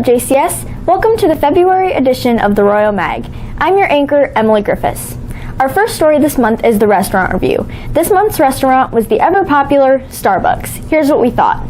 JCS. Welcome to the February edition of the Royal Mag. I'm your anchor, Emily Griffiths. Our first story this month is the restaurant review. This month's restaurant was the ever-popular Starbucks. Here's what we thought.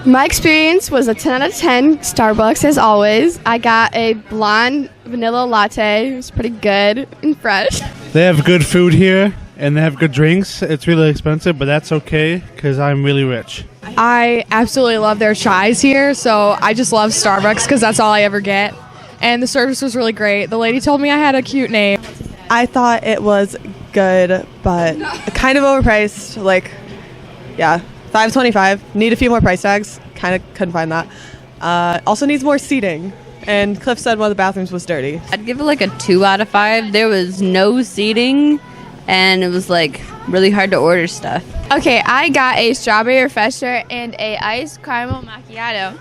My experience was a 10 out of 10 Starbucks as always. I got a blonde vanilla latte. It was pretty good and fresh. They have good food here and they have good drinks. It's really expensive, but that's okay because I'm really rich. I absolutely love their chais here, so I just love Starbucks because that's all I ever get. And the service was really great. The lady told me I had a cute name. I thought it was good, but kind of overpriced. $5.25. Need a few more price tags. Kind of couldn't find that. Also needs more seating. And Cliff said one of the bathrooms was dirty. I'd give it like a 2 out of 5. There was no seating, and it was like really hard to order stuff. Okay, I got a strawberry refresher and a iced caramel macchiato,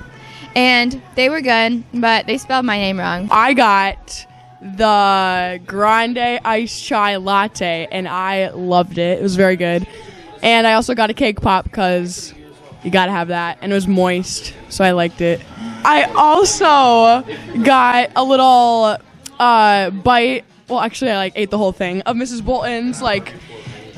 and they were good, but they spelled my name wrong. I got the grande iced chai latte, and I loved it. It was very good. And I also got a cake pop because you gotta have that, and it was moist, so I liked it. I also got a little bite. Well, actually, I ate the whole thing of Mrs. Bolton's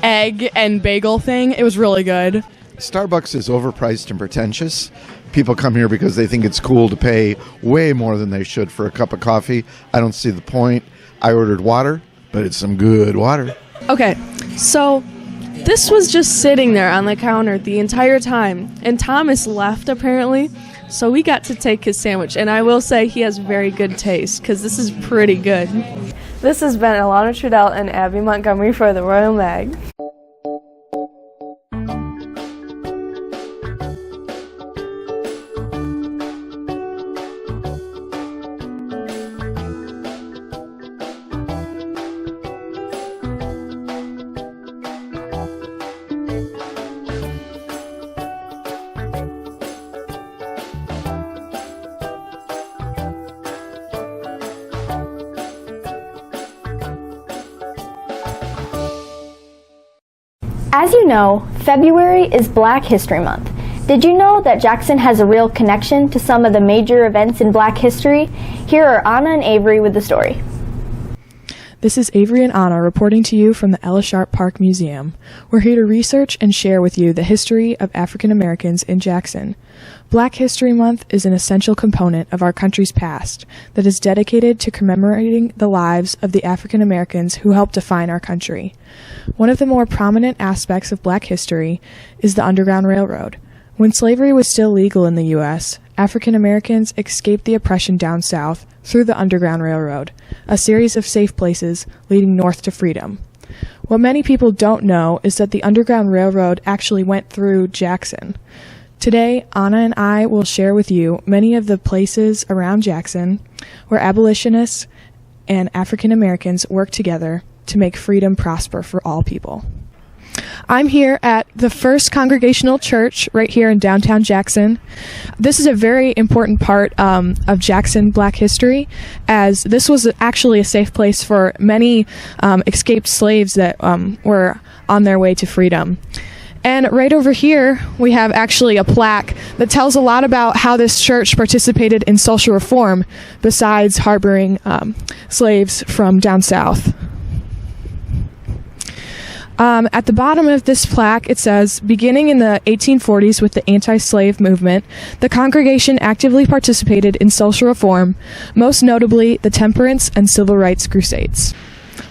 egg and bagel thing. It was really good. Starbucks is overpriced and pretentious. People come here because they think it's cool to pay way more than they should for a cup of coffee. I don't see the point. I ordered water, but it's some good water. Okay, so this was just sitting there on the counter the entire time, and Thomas left apparently, so we got to take his sandwich, and I will say he has very good taste because this is pretty good. This has been Alana Trudell and Abby Montgomery for the Royal Mag. As you know, February is Black History Month. Did you know that Jackson has a real connection to some of the major events in Black history? Here are Anna and Avery with the story. This is Avery and Anna reporting to you from the Ella Sharp Park Museum. We're here to research and share with you the history of African Americans in Jackson. Black History Month is an essential component of our country's past that is dedicated to commemorating the lives of the African Americans who helped define our country. One of the more prominent aspects of Black history is the Underground Railroad. When slavery was still legal in the U.S., African Americans escaped the oppression down south through the Underground Railroad, a series of safe places leading north to freedom. What many people don't know is that the Underground Railroad actually went through Jackson. Today, Anna and I will share with you many of the places around Jackson where abolitionists and African Americans worked together to make freedom prosper for all people. I'm here at the First Congregational Church right here in downtown Jackson. This is a very important part of Jackson Black history, as this was actually a safe place for many escaped slaves that were on their way to freedom. And right over here, we have actually a plaque that tells a lot about how this church participated in social reform besides harboring slaves from down south. At the bottom of this plaque, it says, beginning in the 1840s with the anti-slave movement, the congregation actively participated in social reform, most notably the temperance and civil rights crusades.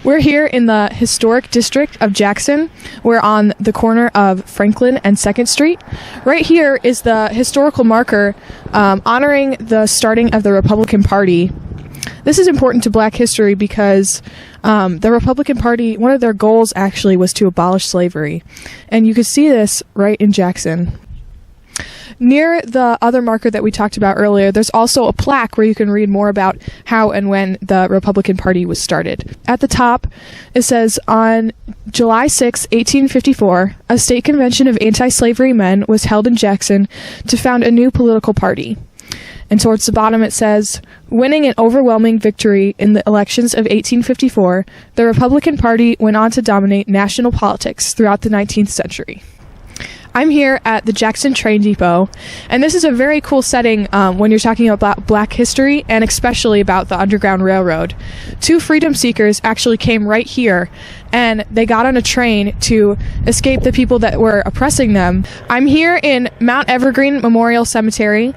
We're here in the historic district of Jackson. We're on the corner of Franklin and 2nd Street. Right here is the historical marker honoring the starting of the Republican Party. This is important to Black history because the Republican Party, one of their goals actually was to abolish slavery. And you can see this right in Jackson. Near the other marker that we talked about earlier, there's also a plaque where you can read more about how and when the Republican Party was started. At the top, it says, on July 6, 1854, a state convention of anti-slavery men was held in Jackson to found a new political party. And towards the bottom it says, winning an overwhelming victory in the elections of 1854, the Republican Party went on to dominate national politics throughout the 19th century. I'm here at the Jackson Train Depot, and this is a very cool setting when you're talking about Black history and especially about the Underground Railroad. 2 freedom seekers actually came right here, and they got on a train to escape the people that were oppressing them. I'm here in Mount Evergreen Memorial Cemetery,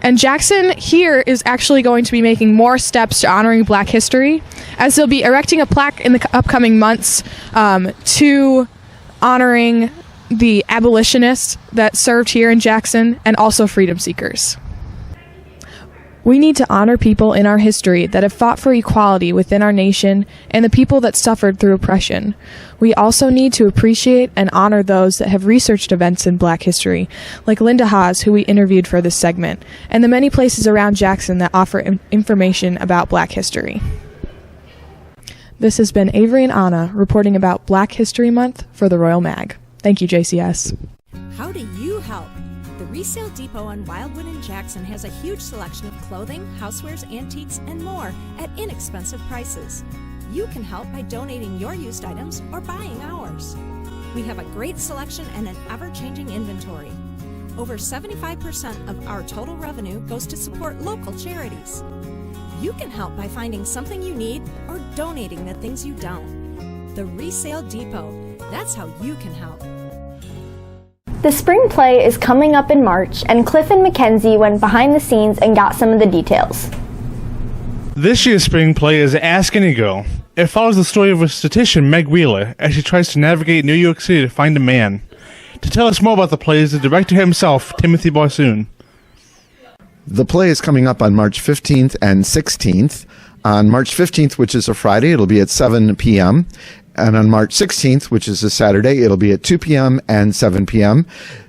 and Jackson here is actually going to be making more steps to honoring Black history, as they'll be erecting a plaque in the upcoming months to honoring the abolitionists that served here in Jackson and also freedom seekers. We need to honor people in our history that have fought for equality within our nation and the people that suffered through oppression. We also need to appreciate and honor those that have researched events in Black history, like Linda Haas, who we interviewed for this segment, and the many places around Jackson that offer information about Black history. This has been Avery and Anna reporting about Black History Month for the Royal Mag. Thank you, JCS. How do you help? The Resale Depot on Wildwood in Jackson has a huge selection of clothing, housewares, antiques, and more at inexpensive prices. You can help by donating your used items or buying ours. We have a great selection and an ever-changing inventory. Over 75% of our total revenue goes to support local charities. You can help by finding something you need or donating the things you don't. The Resale Depot. That's how you can help. The spring play is coming up in March, and Cliff and Mackenzie went behind the scenes and got some of the details. This year's spring play is Ask Inigo. It follows the story of a statistician, Meg Wheeler, as she tries to navigate New York City to find a man. To tell us more about the play is the director himself, Timothy Barsoon. The play is coming up on March 15th and 16th. On March 15th, which is a Friday, it'll be at 7 p.m., and on March 16th, which is a Saturday, it'll be at 2 p.m. and 7 p.m.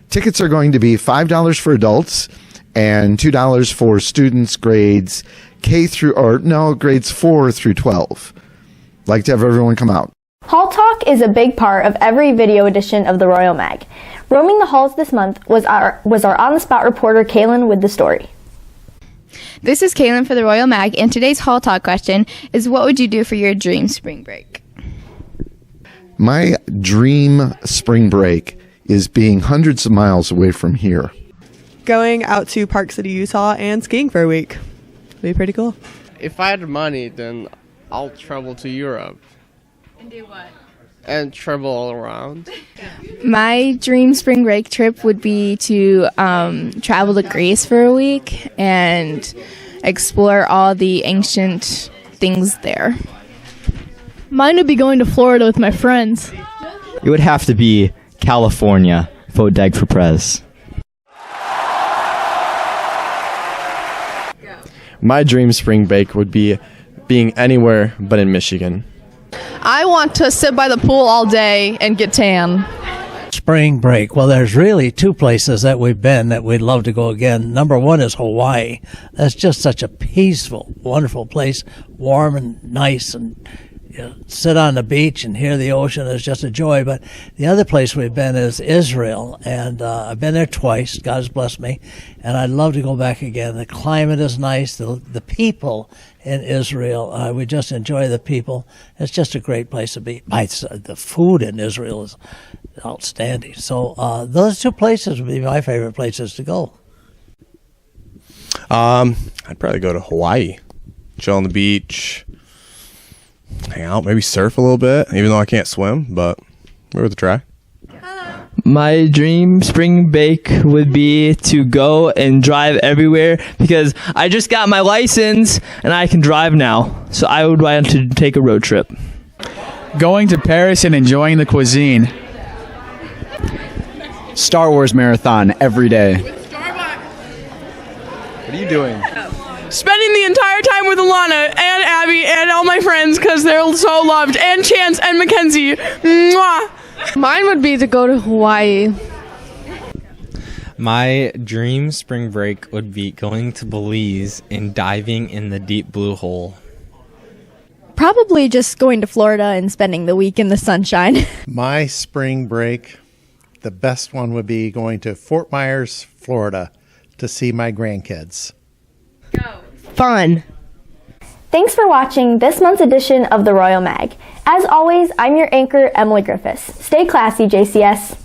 Tickets are going to be $5 for adults and $2 for students grades grades 4 through 12. Like to have everyone come out. Hall Talk is a big part of every video edition of the Royal Mag. Roaming the halls this month was our on-the-spot reporter, Kaylin, with the story. This is Kaylin for the Royal Mag, and today's Hall Talk question is, what would you do for your dream spring break? My dream spring break is being hundreds of miles away from here. Going out to Park City, Utah, and skiing for a week. It'd be pretty cool. If I had money, then I'll travel to Europe. And do what? And travel all around. My dream spring break trip would be to travel to Greece for a week and explore all the ancient things there. Mine would be going to Florida with my friends. It would have to be California. Vote Dag for Prez. My dream spring break would be being anywhere but in Michigan. I want to sit by the pool all day and get tan. Spring break. Well, there's really 2 places that we've been that we'd love to go again. Number 1 is Hawaii. That's just such a peaceful, wonderful place, warm and nice, and sit on the beach and hear the ocean is just a joy. But the other place we've been is Israel, and I've been there twice. God has blessed me, and I'd love to go back again. The climate is nice. The people in Israel, we just enjoy the people. It's just a great place to be. The food in Israel is outstanding. So those 2 places would be my favorite places to go. I'd probably go to Hawaii, chill on the beach, hang out, maybe surf a little bit, even though I can't swim, but we're worth a try. My dream spring break would be to go and drive everywhere because I just got my license and I can drive now. So I would want to take a road trip. Going to Paris and enjoying the cuisine. Star Wars marathon every day. What are you doing? Spending the entire time with Alana and Abby and all my friends because they're so loved. And Chance and Mackenzie. Mwah! Mine would be to go to Hawaii. My dream spring break would be going to Belize and diving in the deep blue hole. Probably just going to Florida and spending the week in the sunshine. My spring break, the best one would be going to Fort Myers, Florida to see my grandkids. Fun. Thanks for watching this month's edition of the Royal Mag. As always, I'm your anchor, Emily Griffiths. Stay classy, JCS.